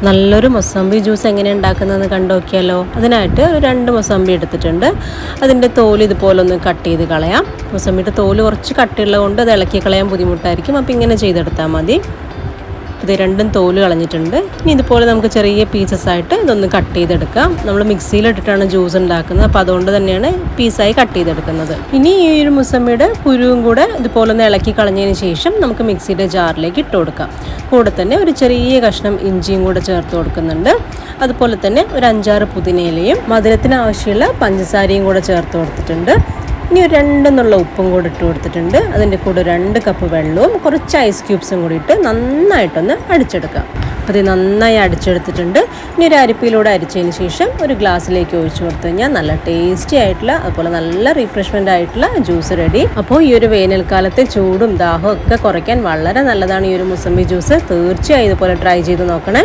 നല്ലൊരു മൊസമ്പി ജ്യൂസ് എങ്ങനെ ഉണ്ടാക്കുന്നതെന്ന് കണ്ടു നോക്കിയാലോ. അതിനായിട്ട് ഒരു 2 മൊസമ്പി എടുത്തിട്ടുണ്ട്. അതിൻ്റെ തോല് ഇതുപോലെ ഒന്ന് കട്ട് ചെയ്ത് കളയാം. മൊസമ്പിയുടെ തോല് കുറച്ച് കട്ടിയുള്ളത് കൊണ്ട് അത് ഇളക്കി കളയാൻ ബുദ്ധിമുട്ടായിരിക്കും. അപ്പോൾ ഇങ്ങനെ ചെയ്തെടുത്താൽ മതി. ഇത് രണ്ടും തോല് കളഞ്ഞിട്ടുണ്ട്. ഇനി ഇതുപോലെ നമുക്ക് ചെറിയ പീസസ് ആയിട്ട് ഇതൊന്ന് കട്ട് ചെയ്തെടുക്കാം. നമ്മൾ മിക്സിയിലിട്ടിട്ടാണ് ജ്യൂസ് ഉണ്ടാക്കുന്നത്, അപ്പോൾ അതുകൊണ്ട് തന്നെയാണ് പീസായി കട്ട് ചെയ്തെടുക്കുന്നത്. ഇനി ഈ ഒരു മുസമ്മിയുടെ കുരുവും കൂടെ ഇതുപോലെ ഒന്ന് ഇളക്കി കളഞ്ഞതിന് ശേഷം നമുക്ക് മിക്സിയുടെ ജാറിലേക്ക് ഇട്ട് കൊടുക്കാം. കൂടെ തന്നെ ഒരു ചെറിയ കഷ്ണം ഇഞ്ചിയും കൂടെ ചേർത്ത് കൊടുക്കുന്നുണ്ട്. അതുപോലെ തന്നെ ഒരു 5-6 പുതിനയിലയും മധുരത്തിന് ആവശ്യമുള്ള പഞ്ചസാരയും കൂടെ ചേർത്ത് കൊടുത്തിട്ടുണ്ട്. ഇനി ഒരു 2 നുള്ള ഉപ്പും കൂടി ഇട്ട് കൊടുത്തിട്ടുണ്ട്. അതിൻ്റെ കൂടെ 2 കപ്പ് വെള്ളവും കുറച്ച് ഐസ് ക്യൂബ്സും കൂടി ഇട്ട് നന്നായിട്ടൊന്ന് അടിച്ചെടുക്കാം. അപ്പോൾ ഇത് നന്നായി അടിച്ചെടുത്തിട്ടുണ്ട്. ഇനി ഒരു അരിപ്പയിലൂടെ അരിച്ചതിന് ശേഷം ഒരു ഗ്ലാസ്സിലേക്ക് ഒഴിച്ചു കൊടുത്തു കഴിഞ്ഞാൽ നല്ല ടേസ്റ്റി ആയിട്ടുള്ള അതുപോലെ നല്ല റിഫ്രഷ്മെൻ്റ് ആയിട്ടുള്ള ജ്യൂസ് റെഡി. അപ്പോൾ ഈ ഒരു വേനൽക്കാലത്തെ ചൂടും ദാഹവും ഒക്കെ കുറയ്ക്കാൻ വളരെ നല്ലതാണ് ഈ ഒരു മുസമ്പി ജ്യൂസ്. തീർച്ചയായും ഇതുപോലെ ട്രൈ ചെയ്ത് നോക്കണേ.